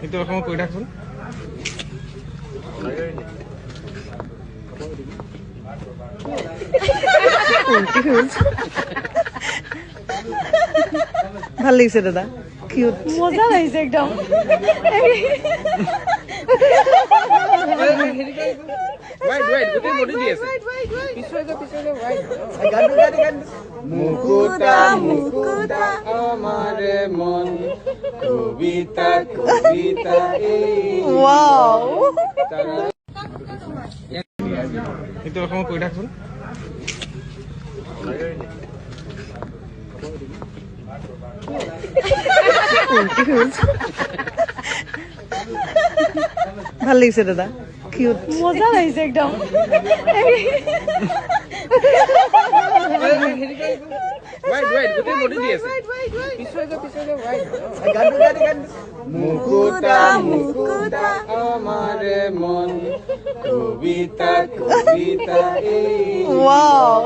একটু রকম কই রাখুন। ভাল লাগিছে দাদা, কিউট, মজা লাগিছে একদম। মুকুতা মুকুতা আমার মন কবিতা কবিতা ওয়াও, একটু রকম কই রাখুন। ভাল লাগিছে দাদা, কিউট, মজা লাগিছে একদম। মুকুতা মুকুতা আমার মন কবিতা কবিতা ওয়াও।